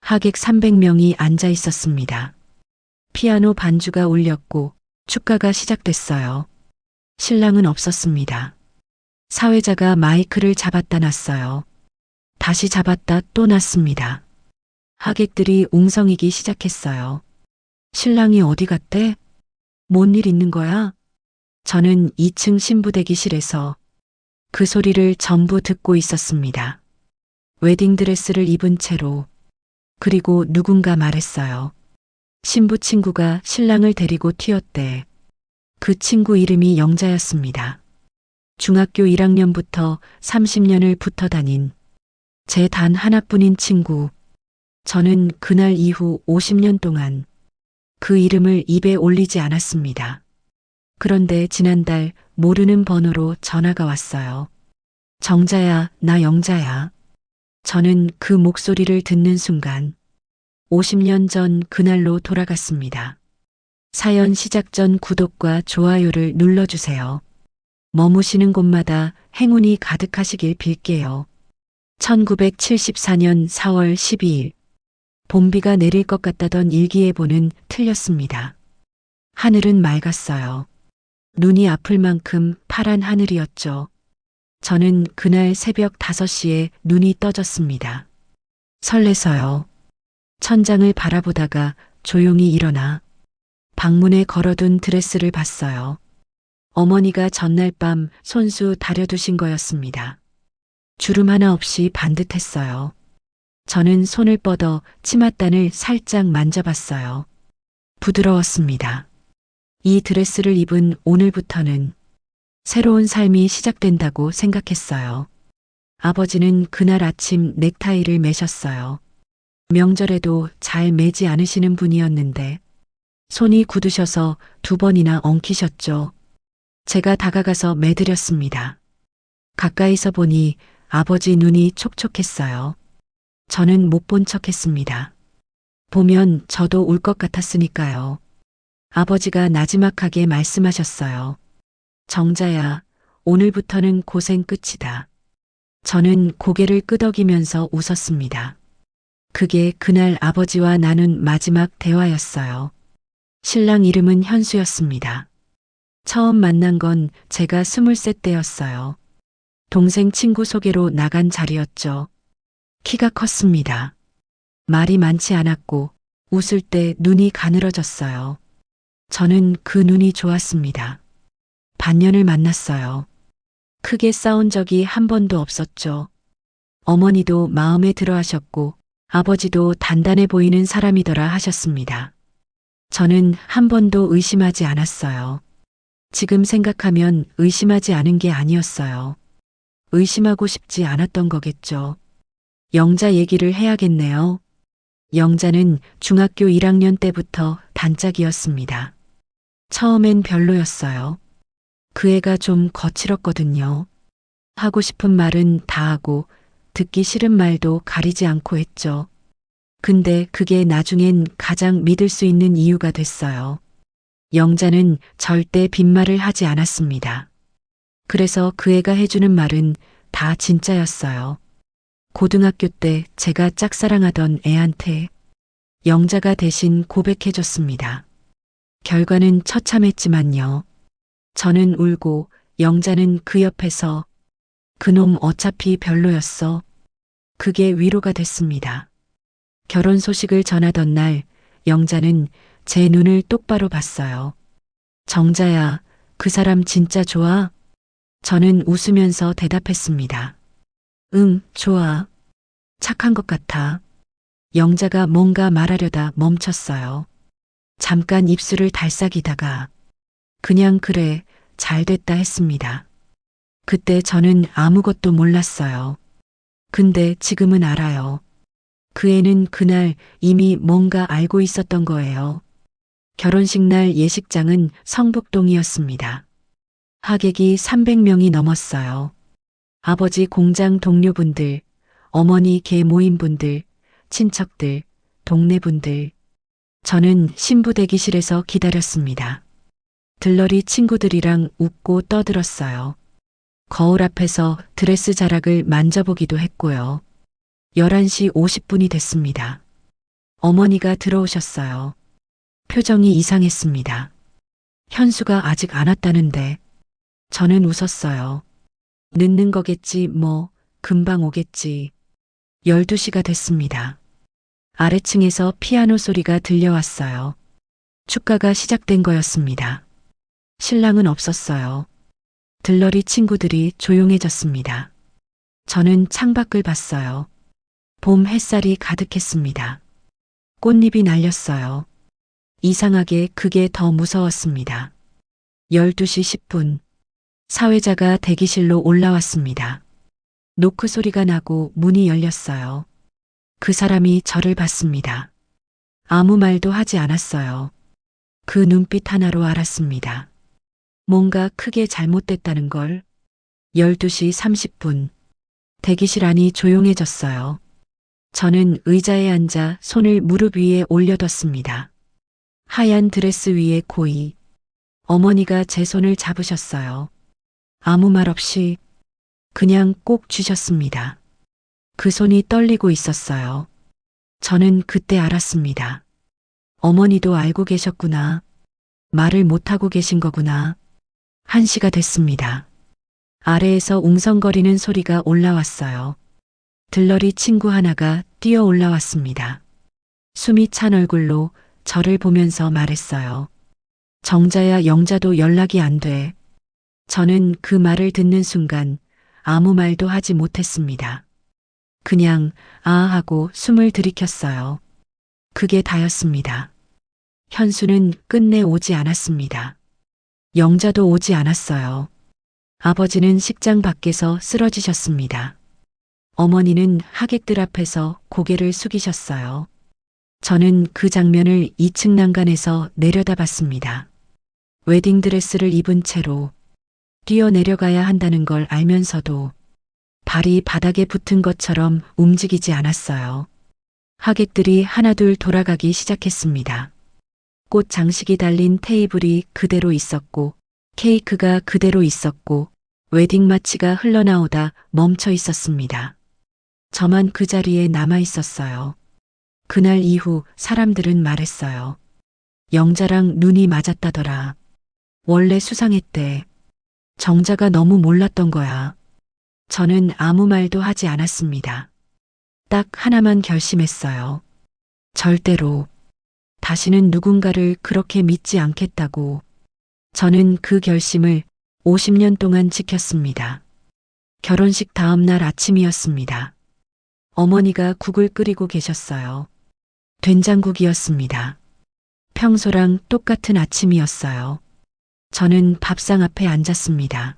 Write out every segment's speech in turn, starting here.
하객 300명이 앉아 있었습니다. 피아노 반주가 울렸고 축가가 시작됐어요. 신랑은 없었습니다. 사회자가 마이크를 잡았다 놨어요. 다시 잡았다 또 놨습니다. 하객들이 웅성이기 시작했어요. 신랑이 어디 갔대? 뭔 일 있는 거야? 저는 2층 신부 대기실에서 그 소리를 전부 듣고 있었습니다. 웨딩드레스를 입은 채로, 그리고 누군가 말했어요. 신부 친구가 신랑을 데리고 튀었대. 그 친구 이름이 영자였습니다. 중학교 1학년부터 30년을 붙어 다닌 제 단 하나뿐인 친구. 저는 그날 이후 50년 동안 그 이름을 입에 올리지 않았습니다. 그런데 지난달 모르는 번호로 전화가 왔어요. 정자야, 나 영자야. 저는 그 목소리를 듣는 순간 50년 전 그날로 돌아갔습니다. 사연 시작 전 구독과 좋아요를 눌러주세요. 머무시는 곳마다 행운이 가득하시길 빌게요. 1974년 4월 12일. 봄비가 내릴 것 같다던 일기예보는 틀렸습니다. 하늘은 맑았어요. 눈이 아플 만큼 파란 하늘이었죠. 저는 그날 새벽 5시에 눈이 떠졌습니다. 설레서요. 천장을 바라보다가 조용히 일어나 방문에 걸어둔 드레스를 봤어요. 어머니가 전날 밤 손수 다려두신 거였습니다. 주름 하나 없이 반듯했어요. 저는 손을 뻗어 치맛단을 살짝 만져봤어요. 부드러웠습니다. 이 드레스를 입은 오늘부터는 새로운 삶이 시작된다고 생각했어요. 아버지는 그날 아침 넥타이를 매셨어요. 명절에도 잘 매지 않으시는 분이었는데 손이 굳으셔서 2번이나 엉키셨죠. 제가 다가가서 매드렸습니다. 가까이서 보니 아버지 눈이 촉촉했어요. 저는 못 본 척했습니다. 보면 저도 울 것 같았으니까요. 아버지가 나지막하게 말씀하셨어요. 정자야, 오늘부터는 고생 끝이다. 저는 고개를 끄덕이면서 웃었습니다. 그게 그날 아버지와 나눈 마지막 대화였어요. 신랑 이름은 현수였습니다. 처음 만난 건 제가 23 때였어요. 동생 친구 소개로 나간 자리였죠. 키가 컸습니다. 말이 많지 않았고 웃을 때 눈이 가늘어졌어요. 저는 그 눈이 좋았습니다. 반년을 만났어요. 크게 싸운 적이 한 번도 없었죠. 어머니도 마음에 들어 하셨고 아버지도 단단해 보이는 사람이더라 하셨습니다. 저는 한 번도 의심하지 않았어요. 지금 생각하면 의심하지 않은 게 아니었어요. 의심하고 싶지 않았던 거겠죠. 영자 얘기를 해야겠네요. 영자는 중학교 1학년 때부터 단짝이었습니다. 처음엔 별로였어요. 그 애가 좀 거칠었거든요. 하고 싶은 말은 다 하고 듣기 싫은 말도 가리지 않고 했죠. 근데 그게 나중엔 가장 믿을 수 있는 이유가 됐어요. 영자는 절대 빈말을 하지 않았습니다. 그래서 그 애가 해주는 말은 다 진짜였어요. 고등학교 때 제가 짝사랑하던 애한테 영자가 대신 고백해줬습니다. 결과는 처참했지만요. 저는 울고 영자는 그 옆에서 그놈 어차피 별로였어. 그게 위로가 됐습니다. 결혼 소식을 전하던 날 영자는 제 눈을 똑바로 봤어요. 정자야, 그 사람 진짜 좋아? 저는 웃으면서 대답했습니다. 응, 좋아. 착한 것 같아. 영자가 뭔가 말하려다 멈췄어요. 잠깐 입술을 달싹이다가 그냥 그래, 잘 됐다 했습니다. 그때 저는 아무것도 몰랐어요. 근데 지금은 알아요. 그 애는 그날 이미 뭔가 알고 있었던 거예요. 결혼식 날 예식장은 성북동이었습니다. 하객이 300명이 넘었어요. 아버지 공장 동료분들, 어머니 개 모임분들, 친척들, 동네분들. 저는 신부 대기실에서 기다렸습니다. 들러리 친구들이랑 웃고 떠들었어요. 거울 앞에서 드레스 자락을 만져보기도 했고요. 11시 50분이 됐습니다. 어머니가 들어오셨어요. 표정이 이상했습니다. 현수가 아직 안 왔다는데. 저는 웃었어요. 늦는 거겠지, 뭐, 금방 오겠지. 12시가 됐습니다. 아래층에서 피아노 소리가 들려왔어요. 축가가 시작된 거였습니다. 신랑은 없었어요. 들러리 친구들이 조용해졌습니다. 저는 창밖을 봤어요. 봄 햇살이 가득했습니다. 꽃잎이 날렸어요. 이상하게 그게 더 무서웠습니다. 12시 10분. 사회자가 대기실로 올라왔습니다. 노크 소리가 나고 문이 열렸어요. 그 사람이 저를 봤습니다. 아무 말도 하지 않았어요. 그 눈빛 하나로 알았습니다. 뭔가 크게 잘못됐다는 걸. 12시 30분. 대기실 안이 조용해졌어요. 저는 의자에 앉아 손을 무릎 위에 올려뒀습니다. 하얀 드레스 위에 고이. 어머니가 제 손을 잡으셨어요. 아무 말 없이 그냥 꼭 쥐셨습니다. 그 손이 떨리고 있었어요. 저는 그때 알았습니다. 어머니도 알고 계셨구나. 말을 못하고 계신 거구나. 1시가 됐습니다. 아래에서 웅성거리는 소리가 올라왔어요. 들러리 친구 하나가 뛰어 올라왔습니다. 숨이 찬 얼굴로 저를 보면서 말했어요. 정자야, 영자도 연락이 안 돼. 저는 그 말을 듣는 순간 아무 말도 하지 못했습니다. 그냥 아 하고 숨을 들이켰어요. 그게 다였습니다. 현수는 끝내 오지 않았습니다. 영자도 오지 않았어요. 아버지는 식장 밖에서 쓰러지셨습니다. 어머니는 하객들 앞에서 고개를 숙이셨어요. 저는 그 장면을 2층 난간에서 내려다봤습니다. 웨딩드레스를 입은 채로 뛰어내려가야 한다는 걸 알면서도 발이 바닥에 붙은 것처럼 움직이지 않았어요. 하객들이 하나둘 돌아가기 시작했습니다. 꽃 장식이 달린 테이블이 그대로 있었고 케이크가 그대로 있었고 웨딩 마치가 흘러나오다 멈춰 있었습니다. 저만 그 자리에 남아 있었어요. 그날 이후 사람들은 말했어요. 영자랑 눈이 맞았다더라. 원래 수상했대. 정자가 너무 몰랐던 거야. 저는 아무 말도 하지 않았습니다. 딱 하나만 결심했어요. 절대로 다시는 누군가를 그렇게 믿지 않겠다고. 저는 그 결심을 50년 동안 지켰습니다. 결혼식 다음 날 아침이었습니다. 어머니가 국을 끓이고 계셨어요. 된장국이었습니다. 평소랑 똑같은 아침이었어요. 저는 밥상 앞에 앉았습니다.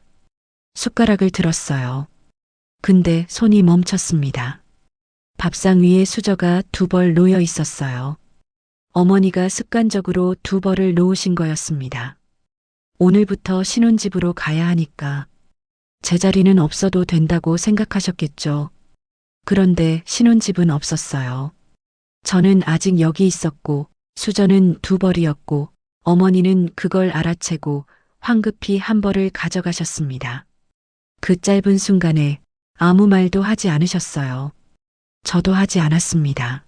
숟가락을 들었어요. 근데 손이 멈췄습니다. 밥상 위에 수저가 2벌 놓여 있었어요. 어머니가 습관적으로 2벌을 놓으신 거였습니다. 오늘부터 신혼집으로 가야 하니까 제 자리는 없어도 된다고 생각하셨겠죠. 그런데 신혼집은 없었어요. 저는 아직 여기 있었고 수저는 2벌이었고 어머니는 그걸 알아채고 황급히 1벌을 가져가셨습니다. 그 짧은 순간에 아무 말도 하지 않으셨어요. 저도 하지 않았습니다.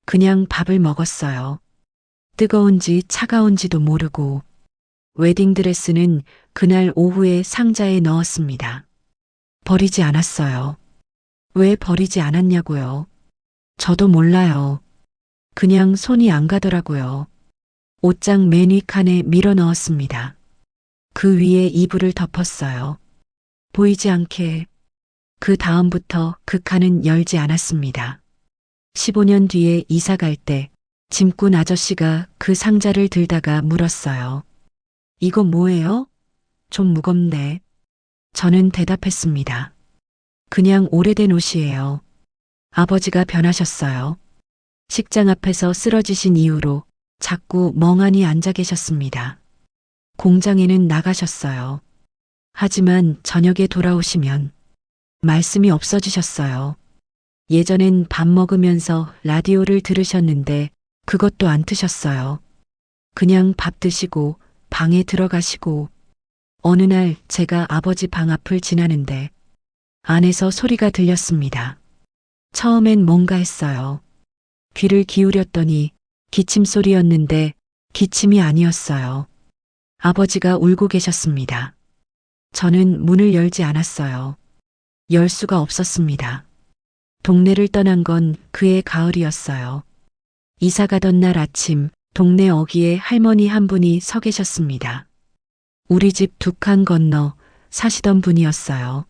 그냥 밥을 먹었어요. 뜨거운지 차가운지도 모르고 웨딩드레스는 그날 오후에 상자에 넣었습니다. 버리지 않았어요. 왜 버리지 않았냐고요. 저도 몰라요. 그냥 손이 안 가더라고요. 옷장 맨 위 칸에 밀어 넣었습니다. 그 위에 이불을 덮었어요. 보이지 않게. 그 다음부터 그 칸은 열지 않았습니다. 15년 뒤에 이사 갈 때 짐꾼 아저씨가 그 상자를 들다가 물었어요. 이거 뭐예요? 좀 무겁네. 저는 대답했습니다. 그냥 오래된 옷이에요. 아버지가 변하셨어요. 식장 앞에서 쓰러지신 이후로 자꾸 멍하니 앉아 계셨습니다. 공장에는 나가셨어요. 하지만 저녁에 돌아오시면 말씀이 없어지셨어요. 예전엔 밥 먹으면서 라디오를 들으셨는데 그것도 안 트셨어요. 그냥 밥 드시고 방에 들어가시고 어느 날 제가 아버지 방 앞을 지나는데 안에서 소리가 들렸습니다. 처음엔 뭔가 했어요. 귀를 기울였더니 기침 소리였는데 기침이 아니었어요. 아버지가 울고 계셨습니다. 저는 문을 열지 않았어요. 열 수가 없었습니다. 동네를 떠난 건 그해 가을이었어요. 이사 가던 날 아침 동네 어귀에 할머니 한 분이 서 계셨습니다. 우리 집 두 칸 건너 사시던 분이었어요.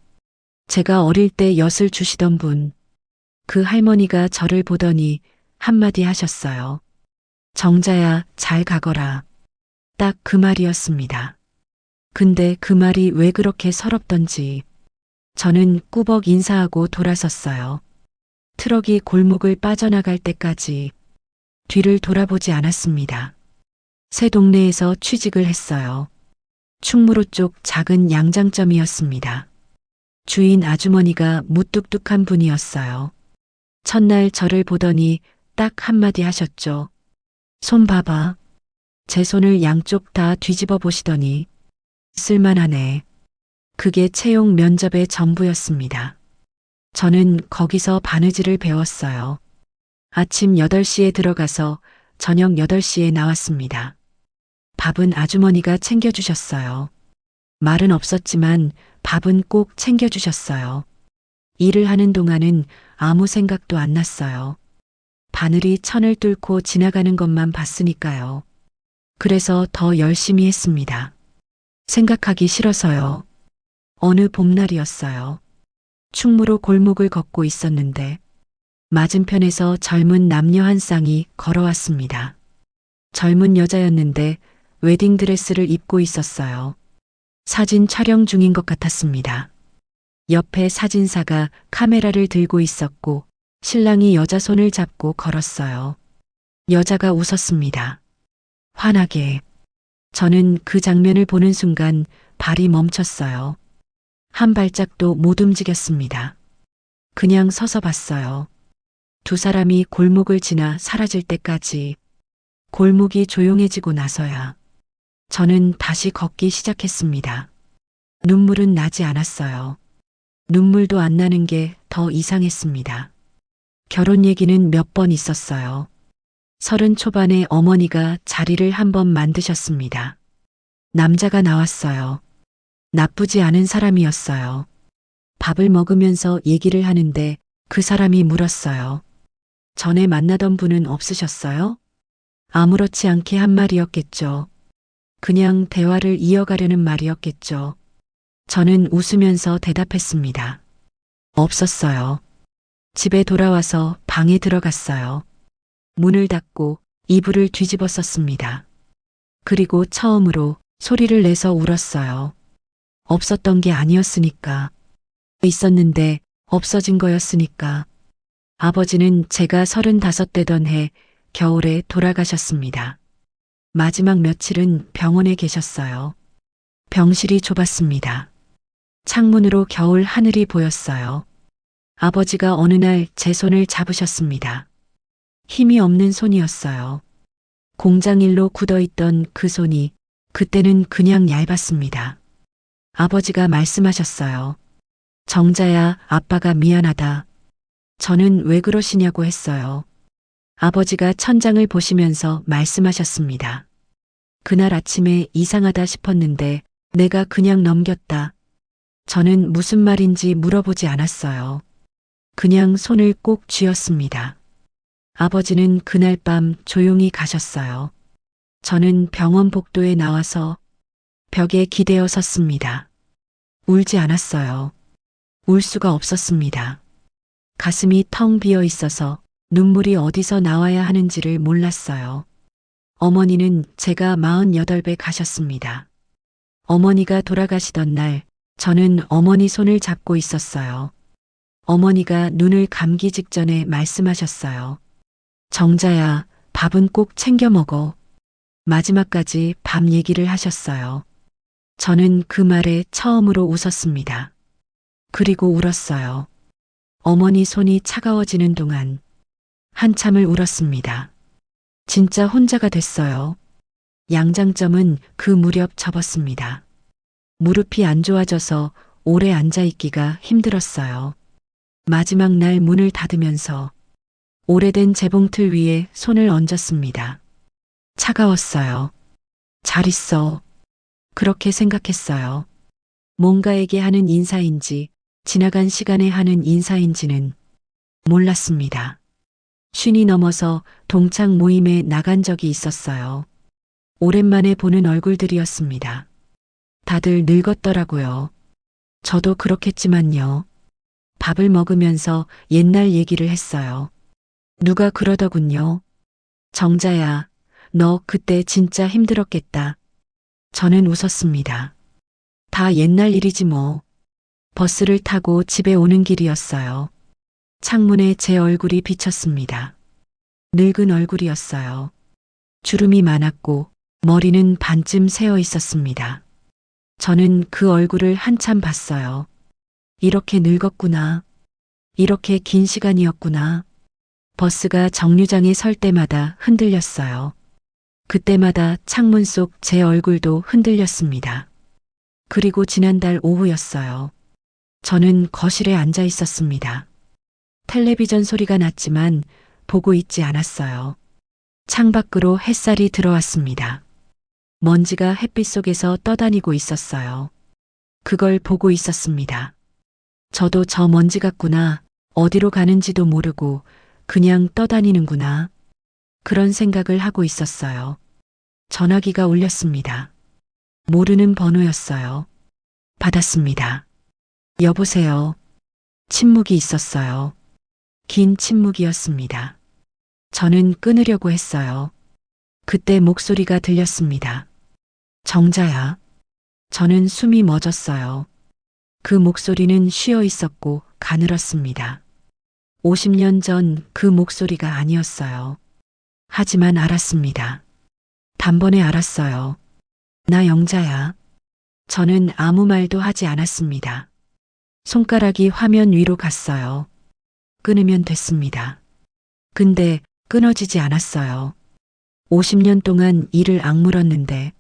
제가 어릴 때 엿을 주시던 분. 그 할머니가 저를 보더니 한마디 하셨어요. 정자야, 잘 가거라. 딱 그 말이었습니다. 근데 그 말이 왜 그렇게 서럽던지 저는 꾸벅 인사하고 돌아섰어요. 트럭이 골목을 빠져나갈 때까지 뒤를 돌아보지 않았습니다. 새 동네에서 취직을 했어요. 충무로 쪽 작은 양장점이었습니다. 주인 아주머니가 무뚝뚝한 분이었어요. 첫날 저를 보더니 딱 한마디 하셨죠. 손 봐봐. 제 손을 양쪽 다 뒤집어 보시더니 쓸만하네. 그게 채용 면접의 전부였습니다. 저는 거기서 바느질을 배웠어요. 아침 8시에 들어가서 저녁 8시에 나왔습니다. 밥은 아주머니가 챙겨주셨어요. 말은 없었지만 밥은 꼭 챙겨주셨어요. 일을 하는 동안은 아무 생각도 안 났어요. 바늘이 천을 뚫고 지나가는 것만 봤으니까요. 그래서 더 열심히 했습니다. 생각하기 싫어서요. 어느 봄날이었어요. 충무로 골목을 걷고 있었는데 맞은편에서 젊은 남녀 한 쌍이 걸어왔습니다. 젊은 여자였는데 웨딩드레스를 입고 있었어요. 사진 촬영 중인 것 같았습니다. 옆에 사진사가 카메라를 들고 있었고 신랑이 여자 손을 잡고 걸었어요. 여자가 웃었습니다. 환하게. 저는 그 장면을 보는 순간 발이 멈췄어요. 한 발짝도 못 움직였습니다. 그냥 서서 봤어요. 두 사람이 골목을 지나 사라질 때까지. 골목이 조용해지고 나서야 저는 다시 걷기 시작했습니다. 눈물은 나지 않았어요. 눈물도 안 나는 게 더 이상했습니다. 결혼 얘기는 몇 번 있었어요. 30 초반에 어머니가 자리를 한번 만드셨습니다. 남자가 나왔어요. 나쁘지 않은 사람이었어요. 밥을 먹으면서 얘기를 하는데 그 사람이 물었어요. 전에 만나던 분은 없으셨어요? 아무렇지 않게 한 말이었겠죠. 그냥 대화를 이어가려는 말이었겠죠. 저는 웃으면서 대답했습니다. 없었어요. 집에 돌아와서 방에 들어갔어요. 문을 닫고 이불을 뒤집어 썼습니다. 그리고 처음으로 소리를 내서 울었어요. 없었던 게 아니었으니까. 있었는데 없어진 거였으니까. 아버지는 제가 35 되던 해 겨울에 돌아가셨습니다. 마지막 며칠은 병원에 계셨어요. 병실이 좁았습니다. 창문으로 겨울 하늘이 보였어요. 아버지가 어느 날 제 손을 잡으셨습니다. 힘이 없는 손이었어요. 공장 일로 굳어있던 그 손이 그때는 그냥 얇았습니다. 아버지가 말씀하셨어요. 정자야, 아빠가 미안하다. 저는 왜 그러시냐고 했어요. 아버지가 천장을 보시면서 말씀하셨습니다. 그날 아침에 이상하다 싶었는데 내가 그냥 넘겼다. 저는 무슨 말인지 물어보지 않았어요. 그냥 손을 꼭 쥐었습니다. 아버지는 그날 밤 조용히 가셨어요. 저는 병원 복도에 나와서 벽에 기대어 섰습니다. 울지 않았어요. 울 수가 없었습니다. 가슴이 텅 비어 있어서 눈물이 어디서 나와야 하는지를 몰랐어요. 어머니는 제가 48배 가셨습니다. 어머니가 돌아가시던 날 저는 어머니 손을 잡고 있었어요. 어머니가 눈을 감기 직전에 말씀하셨어요. 정자야, 밥은 꼭 챙겨 먹어. 마지막까지 밥 얘기를 하셨어요. 저는 그 말에 처음으로 웃었습니다. 그리고 울었어요. 어머니 손이 차가워지는 동안 한참을 울었습니다. 진짜 혼자가 됐어요. 양장점은 그 무렵 접었습니다. 무릎이 안 좋아져서 오래 앉아있기가 힘들었어요. 마지막 날 문을 닫으면서 오래된 재봉틀 위에 손을 얹었습니다. 차가웠어요. 잘 있어. 그렇게 생각했어요. 뭔가에게 하는 인사인지 지나간 시간에 하는 인사인지는 몰랐습니다. 쉰이 넘어서 동창 모임에 나간 적이 있었어요. 오랜만에 보는 얼굴들이었습니다. 다들 늙었더라고요. 저도 그렇겠지만요. 밥을 먹으면서 옛날 얘기를 했어요. 누가 그러더군요. 정자야, 너 그때 진짜 힘들었겠다. 저는 웃었습니다. 다 옛날 일이지 뭐. 버스를 타고 집에 오는 길이었어요. 창문에 제 얼굴이 비쳤습니다. 늙은 얼굴이었어요. 주름이 많았고 머리는 반쯤 새어 있었습니다. 저는 그 얼굴을 한참 봤어요. 이렇게 늙었구나. 이렇게 긴 시간이었구나. 버스가 정류장에 설 때마다 흔들렸어요. 그때마다 창문 속 제 얼굴도 흔들렸습니다. 그리고 지난달 오후였어요. 저는 거실에 앉아 있었습니다. 텔레비전 소리가 났지만 보고 있지 않았어요. 창밖으로 햇살이 들어왔습니다. 먼지가 햇빛 속에서 떠다니고 있었어요. 그걸 보고 있었습니다. 저도 저 먼지 같구나. 어디로 가는지도 모르고 그냥 떠다니는구나. 그런 생각을 하고 있었어요. 전화기가 울렸습니다. 모르는 번호였어요. 받았습니다. 여보세요. 침묵이 있었어요. 긴 침묵이었습니다. 저는 끊으려고 했어요. 그때 목소리가 들렸습니다. 정자야. 저는 숨이 멎었어요. 그 목소리는 쉬어 있었고 가늘었습니다. 50년 전 그 목소리가 아니었어요. 하지만 알았습니다. 단번에 알았어요. 나 영자야. 저는 아무 말도 하지 않았습니다. 손가락이 화면 위로 갔어요. 끊으면 됐습니다. 근데 끊어지지 않았어요. 50년 동안 이를 악물었는데,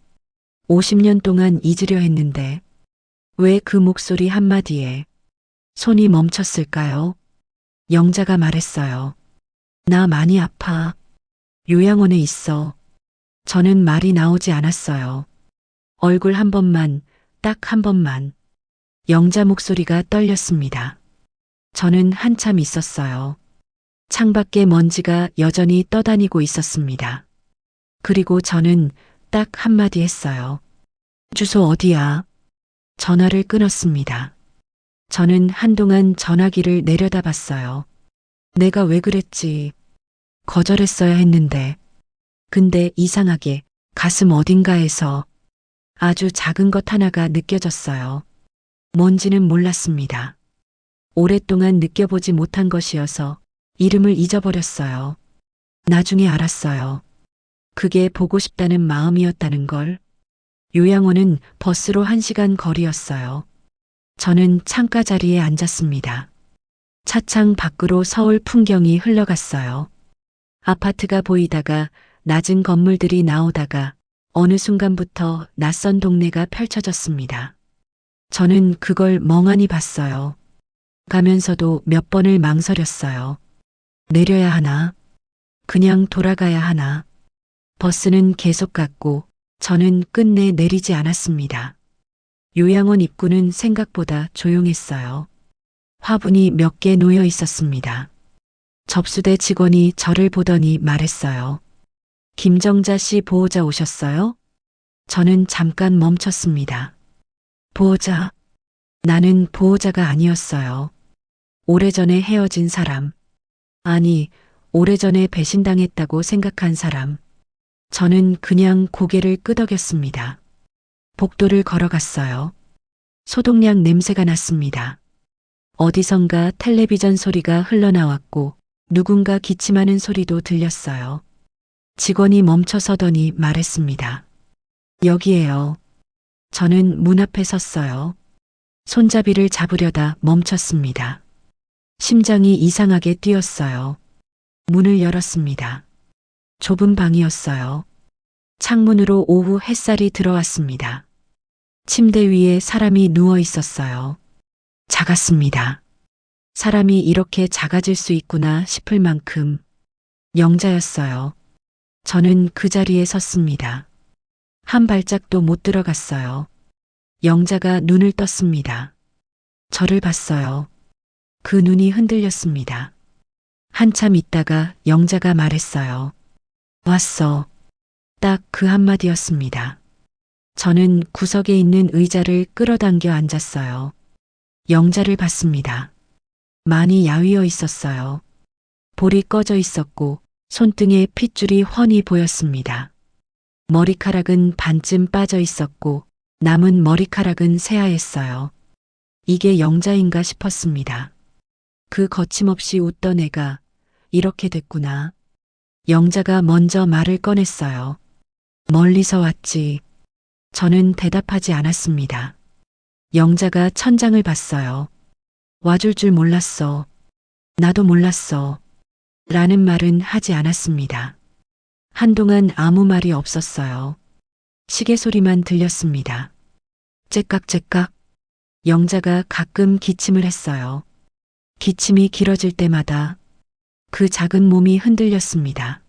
50년 동안 잊으려 했는데, 왜 그 목소리 한마디에 손이 멈췄을까요? 영자가 말했어요. 나 많이 아파. 요양원에 있어. 저는 말이 나오지 않았어요. 얼굴 한 번만, 딱 한 번만. 영자 목소리가 떨렸습니다. 저는 한참 있었어요. 창밖에 먼지가 여전히 떠다니고 있었습니다. 그리고 저는 딱 한마디 했어요. 주소 어디야? 전화를 끊었습니다. 저는 한동안 전화기를 내려다봤어요. 내가 왜 그랬지? 거절했어야 했는데. 근데 이상하게 가슴 어딘가에서 아주 작은 것 하나가 느껴졌어요. 뭔지는 몰랐습니다. 오랫동안 느껴보지 못한 것이어서 이름을 잊어버렸어요. 나중에 알았어요. 그게 보고 싶다는 마음이었다는 걸. 요양원은 버스로 1시간 거리였어요. 저는 창가 자리에 앉았습니다. 차창 밖으로 서울 풍경이 흘러갔어요. 아파트가 보이다가 낮은 건물들이 나오다가 어느 순간부터 낯선 동네가 펼쳐졌습니다. 저는 그걸 멍하니 봤어요. 가면서도 몇 번을 망설였어요. 내려야 하나? 그냥 돌아가야 하나? 버스는 계속 갔고 저는 끝내 내리지 않았습니다. 요양원 입구는 생각보다 조용했어요. 화분이 몇 개 놓여 있었습니다. 접수대 직원이 저를 보더니 말했어요. 김정자 씨 보호자 오셨어요? 저는 잠깐 멈췄습니다. 보호자? 나는 보호자가 아니었어요. 오래전에 헤어진 사람. 아니, 오래전에 배신당했다고 생각한 사람. 저는 그냥 고개를 끄덕였습니다. 복도를 걸어갔어요. 소독약 냄새가 났습니다. 어디선가 텔레비전 소리가 흘러나왔고 누군가 기침하는 소리도 들렸어요. 직원이 멈춰서더니 말했습니다. 여기에요. 저는 문 앞에 섰어요. 손잡이를 잡으려다 멈췄습니다. 심장이 이상하게 뛰었어요. 문을 열었습니다. 좁은 방이었어요. 창문으로 오후 햇살이 들어왔습니다. 침대 위에 사람이 누워 있었어요. 작았습니다. 사람이 이렇게 작아질 수 있구나 싶을 만큼 영자였어요. 저는 그 자리에 섰습니다. 한 발짝도 못 들어갔어요. 영자가 눈을 떴습니다. 저를 봤어요. 그 눈이 흔들렸습니다. 한참 있다가 영자가 말했어요. 왔어. 딱 그 한마디였습니다. 저는 구석에 있는 의자를 끌어당겨 앉았어요. 영자를 봤습니다. 많이 야위어 있었어요. 볼이 꺼져 있었고 손등에 핏줄이 훤히 보였습니다. 머리카락은 반쯤 빠져 있었고 남은 머리카락은 새하였어요. 이게 영자인가 싶었습니다. 그 거침없이 웃던 애가 이렇게 됐구나. 영자가 먼저 말을 꺼냈어요. 멀리서 왔지. 저는 대답하지 않았습니다. 영자가 천장을 봤어요. 와줄 줄 몰랐어. 나도 몰랐어. 라는 말은 하지 않았습니다. 한동안 아무 말이 없었어요. 시계 소리만 들렸습니다. 째깍째깍. 영자가 가끔 기침을 했어요. 기침이 길어질 때마다 그 작은 몸이 흔들렸습니다.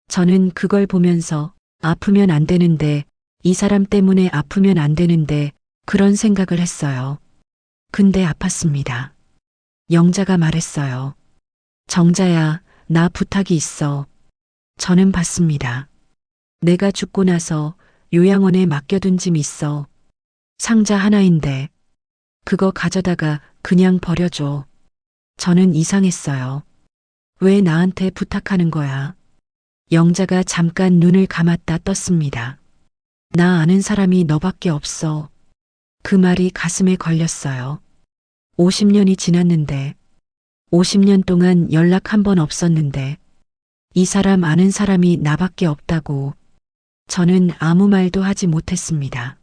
저는 그걸 보면서 아프면 안 되는데, 이 사람 때문에 아프면 안 되는데 그런 생각을 했어요. 근데 아팠습니다. 영자가 말했어요. 정자야, 나 부탁이 있어. 저는 받습니다. 내가 죽고 나서 요양원에 맡겨둔 짐 있어. 상자 하나인데 그거 가져다가 그냥 버려줘. 저는 이상했어요. 왜 나한테 부탁하는 거야? 영자가 잠깐 눈을 감았다 떴습니다. 나 아는 사람이 너밖에 없어. 그 말이 가슴에 걸렸어요. 50년이 지났는데, 50년 동안 연락 한 번 없었는데, 이 사람 아는 사람이 나밖에 없다고. 저는 아무 말도 하지 못했습니다.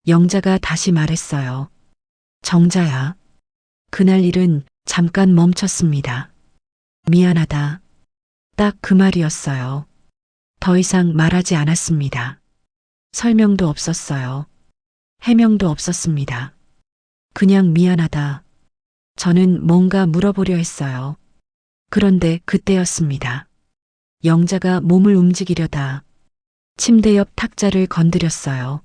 영자가 다시 말했어요. 정자야. 그날 일은 잠깐 멈췄습니다. 미안하다. 딱 그 말이었어요. 더 이상 말하지 않았습니다. 설명도 없었어요. 해명도 없었습니다. 그냥 미안하다. 저는 뭔가 물어보려 했어요. 그런데 그때였습니다. 영자가 몸을 움직이려다 침대 옆 탁자를 건드렸어요.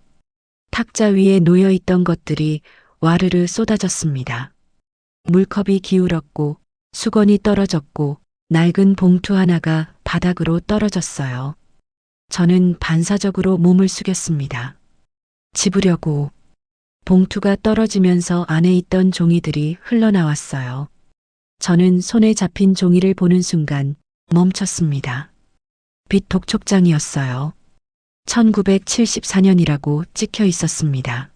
탁자 위에 놓여 있던 것들이 와르르 쏟아졌습니다. 물컵이 기울었고 수건이 떨어졌고 낡은 봉투 하나가 바닥으로 떨어졌어요. 저는 반사적으로 몸을 숙였습니다. 집으려고. 봉투가 떨어지면서 안에 있던 종이들이 흘러나왔어요. 저는 손에 잡힌 종이를 보는 순간 멈췄습니다. 빛 독촉장이었어요. 1974년이라고 찍혀 있었습니다.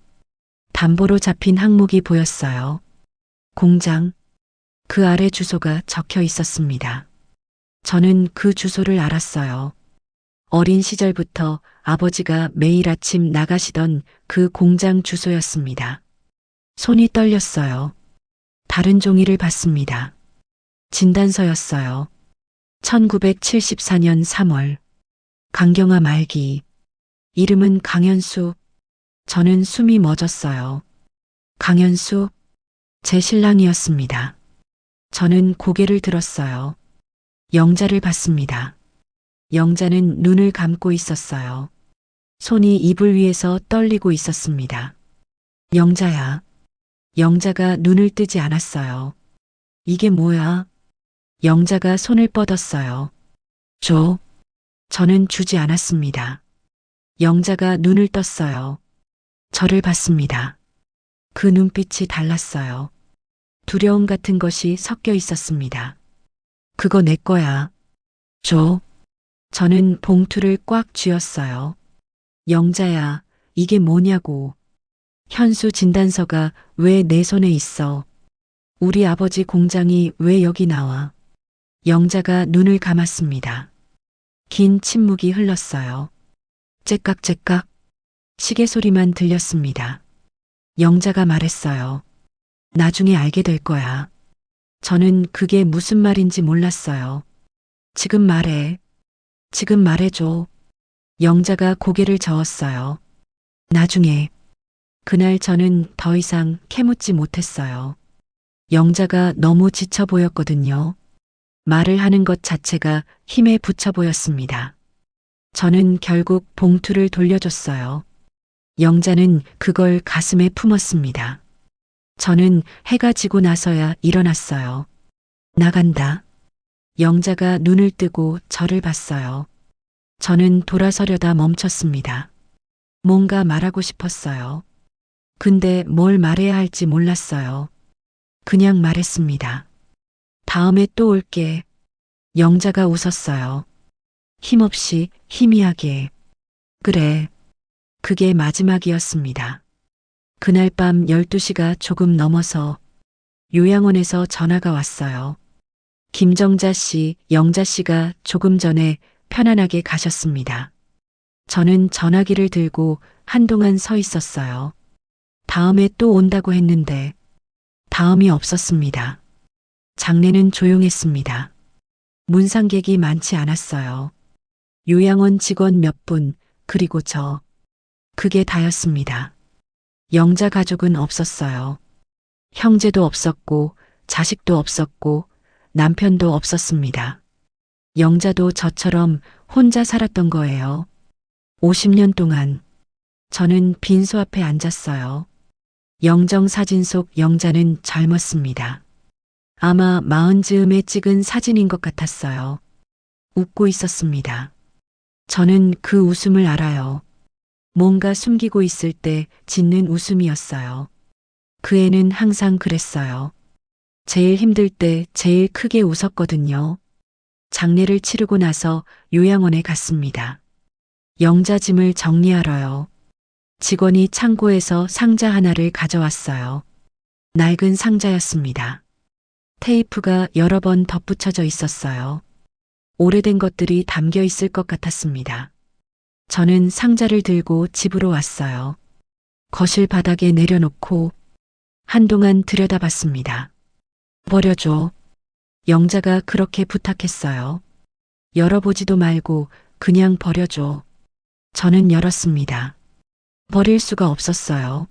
담보로 잡힌 항목이 보였어요. 공장. 그 아래 주소가 적혀 있었습니다. 저는 그 주소를 알았어요. 어린 시절부터 아버지가 매일 아침 나가시던 그 공장 주소였습니다. 손이 떨렸어요. 다른 종이를 봤습니다. 진단서였어요. 1974년 3월. 강경화 말기. 이름은 강현수. 저는 숨이 멎었어요. 강현수? 제 신랑이었습니다. 저는 고개를 들었어요. 영자를 봤습니다. 영자는 눈을 감고 있었어요. 손이 이불 위에서 떨리고 있었습니다. 영자야. 영자가 눈을 뜨지 않았어요. 이게 뭐야? 영자가 손을 뻗었어요. 줘. 저는 주지 않았습니다. 영자가 눈을 떴어요. 저를 봤습니다. 그 눈빛이 달랐어요. 두려움 같은 것이 섞여 있었습니다. 그거 내 거야. 줘. 저는 봉투를 꽉 쥐었어요. 영자야, 이게 뭐냐고. 현수 진단서가 왜 내 손에 있어? 우리 아버지 공장이 왜 여기 나와? 영자가 눈을 감았습니다. 긴 침묵이 흘렀어요. 째깍째깍. 시계 소리만 들렸습니다. 영자가 말했어요. 나중에 알게 될 거야. 저는 그게 무슨 말인지 몰랐어요. 지금 말해. 지금 말해줘. 영자가 고개를 저었어요. 나중에. 그날 저는 더 이상 캐묻지 못했어요. 영자가 너무 지쳐 보였거든요. 말을 하는 것 자체가 힘에 부쳐 보였습니다. 저는 결국 봉투를 돌려줬어요. 영자는 그걸 가슴에 품었습니다. 저는 해가 지고 나서야 일어났어요. 나간다. 영자가 눈을 뜨고 저를 봤어요. 저는 돌아서려다 멈췄습니다. 뭔가 말하고 싶었어요. 근데 뭘 말해야 할지 몰랐어요. 그냥 말했습니다. 다음에 또 올게. 영자가 웃었어요. 힘없이 희미하게. 그래. 그게 마지막이었습니다. 그날 밤 12시가 조금 넘어서 요양원에서 전화가 왔어요. 김정자 씨, 영자 씨가 조금 전에 편안하게 가셨습니다. 저는 전화기를 들고 한동안 서 있었어요. 다음에 또 온다고 했는데 다음이 없었습니다. 장례는 조용했습니다. 문상객이 많지 않았어요. 요양원 직원 몇 분, 그리고 저. 그게 다였습니다. 영자 가족은 없었어요. 형제도 없었고, 자식도 없었고, 남편도 없었습니다. 영자도 저처럼 혼자 살았던 거예요. 50년 동안. 저는 빈소 앞에 앉았어요. 영정 사진 속 영자는 젊었습니다. 아마 40즈음에 찍은 사진인 것 같았어요. 웃고 있었습니다. 저는 그 웃음을 알아요. 뭔가 숨기고 있을 때 짓는 웃음이었어요. 그 애는 항상 그랬어요. 제일 힘들 때 제일 크게 웃었거든요. 장례를 치르고 나서 요양원에 갔습니다. 영자 짐을 정리하러요. 직원이 창고에서 상자 하나를 가져왔어요. 낡은 상자였습니다. 테이프가 여러 번 덧붙여져 있었어요. 오래된 것들이 담겨 있을 것 같았습니다. 저는 상자를 들고 집으로 왔어요. 거실 바닥에 내려놓고 한동안 들여다봤습니다. 버려줘. 영자가 그렇게 부탁했어요. 열어보지도 말고 그냥 버려줘. 저는 열었습니다. 버릴 수가 없었어요.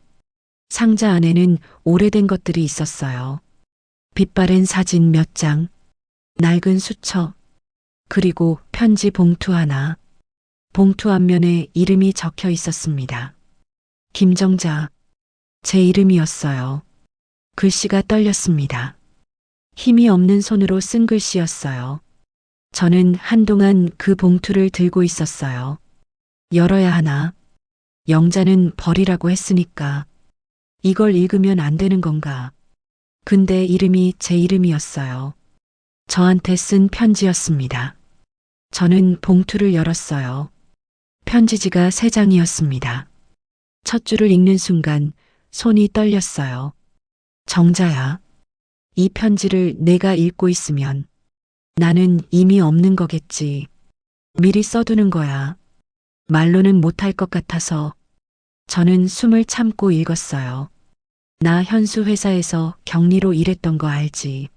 상자 안에는 오래된 것들이 있었어요. 빛바랜 사진 몇 장, 낡은 수첩, 그리고 편지 봉투 하나. 봉투 앞면에 이름이 적혀 있었습니다. 김정자. 제 이름이었어요. 글씨가 떨렸습니다. 힘이 없는 손으로 쓴 글씨였어요. 저는 한동안 그 봉투를 들고 있었어요. 열어야 하나? 영자는 버리라고 했으니까. 이걸 읽으면 안 되는 건가? 근데 이름이 제 이름이었어요. 저한테 쓴 편지였습니다. 저는 봉투를 열었어요. 편지지가 3장이었습니다. 첫 줄을 읽는 순간 손이 떨렸어요. 정자야. 이 편지를 내가 읽고 있으면 나는 이미 없는 거겠지. 미리 써두는 거야. 말로는 못할 것 같아서 저는 숨을 참고 읽었어요. 나 현수 회사에서 격리로 일했던 거 알지?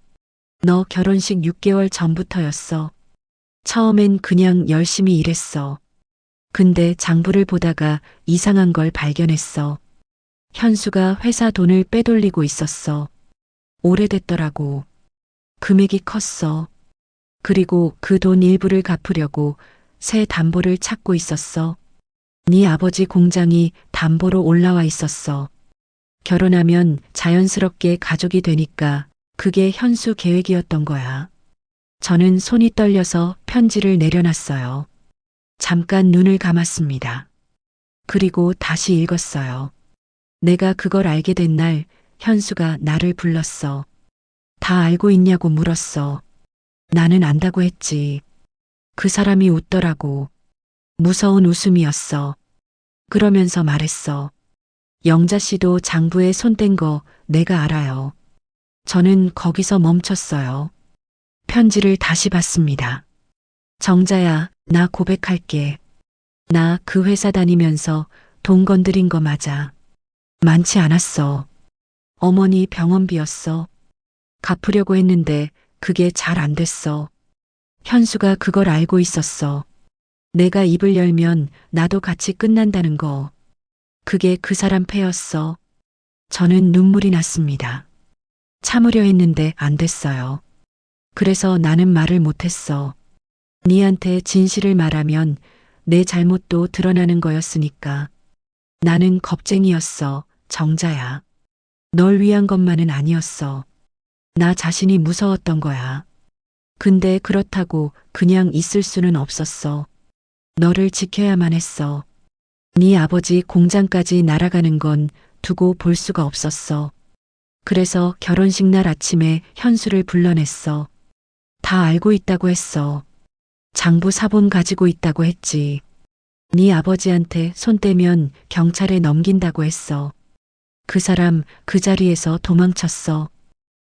너 결혼식 6개월 전부터였어. 처음엔 그냥 열심히 일했어. 근데 장부를 보다가 이상한 걸 발견했어. 현수가 회사 돈을 빼돌리고 있었어. 오래됐더라고. 금액이 컸어. 그리고 그 돈 일부를 갚으려고 새 담보를 찾고 있었어. 네 아버지 공장이 담보로 올라와 있었어. 결혼하면 자연스럽게 가족이 되니까 그게 현수 계획이었던 거야. 저는 손이 떨려서 편지를 내려놨어요. 잠깐 눈을 감았습니다. 그리고 다시 읽었어요. 내가 그걸 알게 된 날 현수가 나를 불렀어. 다 알고 있냐고 물었어. 나는 안다고 했지. 그 사람이 웃더라고. 무서운 웃음이었어. 그러면서 말했어. 영자 씨도 장부에 손 댄 거 내가 알아요. 저는 거기서 멈췄어요. 편지를 다시 봤습니다. 정자야, 나 고백할게. 나 그 회사 다니면서 돈 건드린 거 맞아. 많지 않았어. 어머니 병원비였어. 갚으려고 했는데 그게 잘 안 됐어. 현수가 그걸 알고 있었어. 내가 입을 열면 나도 같이 끝난다는 거. 그게 그 사람 패였어. 저는 눈물이 났습니다. 참으려 했는데 안 됐어요. 그래서 나는 말을 못했어. 니한테 진실을 말하면 내 잘못도 드러나는 거였으니까. 나는 겁쟁이였어, 정자야. 널 위한 것만은 아니었어. 나 자신이 무서웠던 거야. 근데 그렇다고 그냥 있을 수는 없었어. 너를 지켜야만 했어. 네 아버지 공장까지 날아가는 건 두고 볼 수가 없었어. 그래서 결혼식 날 아침에 현수를 불러냈어. 다 알고 있다고 했어. 장부 사본 가지고 있다고 했지. 네 아버지한테 손 떼면 경찰에 넘긴다고 했어. 그 사람 그 자리에서 도망쳤어.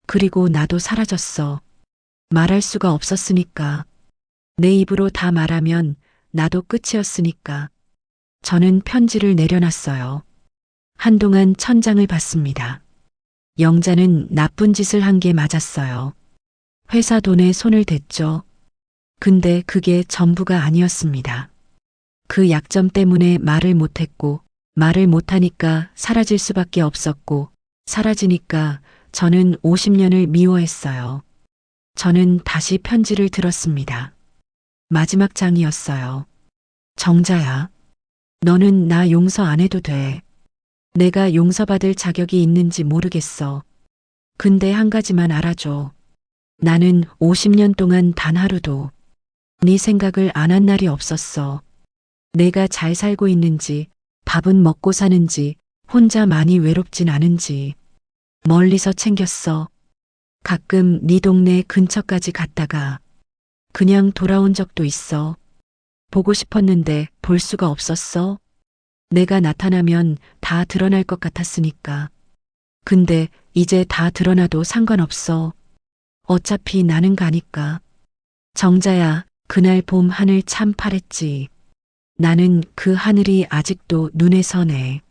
그리고 나도 사라졌어. 말할 수가 없었으니까. 내 입으로 다 말하면 나도 끝이었으니까. 저는 편지를 내려놨어요. 한동안 천장을 봤습니다. 영자는 나쁜 짓을 한 게 맞았어요. 회사 돈에 손을 댔죠. 근데 그게 전부가 아니었습니다. 그 약점 때문에 말을 못했고, 말을 못하니까 사라질 수밖에 없었고, 사라지니까 저는 50년을 미워했어요. 저는 다시 편지를 들었습니다. 마지막 장이었어요. 정자야, 너는 나 용서 안 해도 돼. 내가 용서받을 자격이 있는지 모르겠어. 근데 한 가지만 알아줘. 나는 50년 동안 단 하루도 네 생각을 안 한 날이 없었어. 내가 잘 살고 있는지, 밥은 먹고 사는지, 혼자 많이 외롭진 않은지. 멀리서 챙겼어. 가끔 네 동네 근처까지 갔다가 그냥 돌아온 적도 있어. 보고 싶었는데 볼 수가 없었어. 내가 나타나면 다 드러날 것 같았으니까. 근데 이제 다 드러나도 상관없어. 어차피 나는 가니까. 정자야, 그날 봄 하늘 참 파랬지. 나는 그 하늘이 아직도 눈에 선해.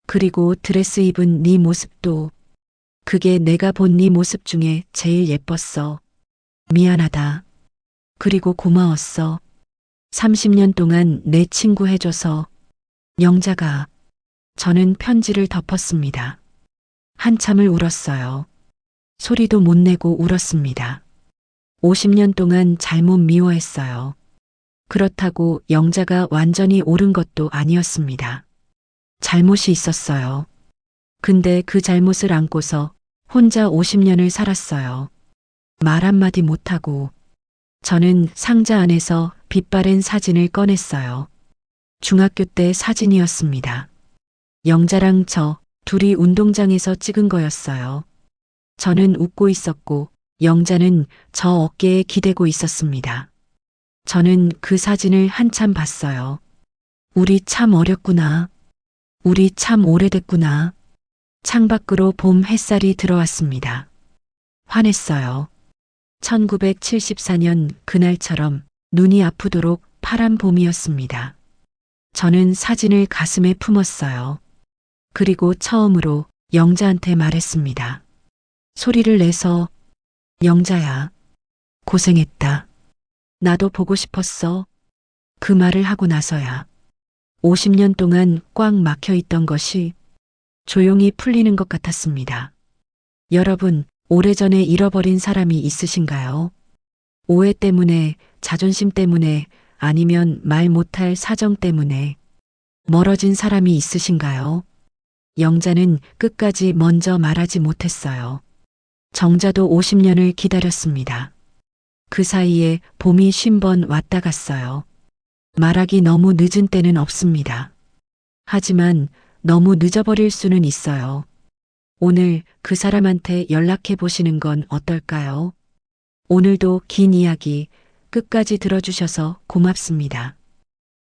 그리고 드레스 입은 네 모습도. 그게 내가 본 네 모습 중에 제일 예뻤어. 미안하다. 그리고 고마웠어. 30년 동안 내 친구 해줘서. 영자가. 저는 편지를 덮었습니다. 한참을 울었어요. 소리도 못 내고 울었습니다. 50년 동안 잘못 미워했어요. 그렇다고 영자가 완전히 옳은 것도 아니었습니다. 잘못이 있었어요. 근데 그 잘못을 안고서 혼자 50년을 살았어요. 말 한마디 못하고. 저는 상자 안에서 빛바랜 사진을 꺼냈어요. 중학교 때 사진이었습니다. 영자랑 저 둘이 운동장에서 찍은 거였어요. 저는 웃고 있었고 영자는 저 어깨에 기대고 있었습니다. 저는 그 사진을 한참 봤어요. 우리 참 어렸구나. 우리 참 오래됐구나. 창밖으로 봄 햇살이 들어왔습니다. 화냈어요. 1974년 그날처럼 눈이 아프도록 파란 봄이었습니다. 저는 사진을 가슴에 품었어요. 그리고 처음으로 영자한테 말했습니다. 소리를 내서, 영자야, 고생했다. 나도 보고 싶었어. 그 말을 하고 나서야 50년 동안 꽉 막혀 있던 것이 조용히 풀리는 것 같았습니다. 여러분, 오래전에 잃어버린 사람이 있으신가요? 오해 때문에, 자존심 때문에, 아니면 말 못할 사정 때문에 멀어진 사람이 있으신가요? 영자는 끝까지 먼저 말하지 못했어요. 정자도 50년을 기다렸습니다. 그 사이에 봄이 50번 왔다 갔어요. 말하기 너무 늦은 때는 없습니다. 하지만 너무 늦어버릴 수는 있어요. 오늘 그 사람한테 연락해 보시는 건 어떨까요? 오늘도 긴 이야기 끝까지 들어주셔서 고맙습니다.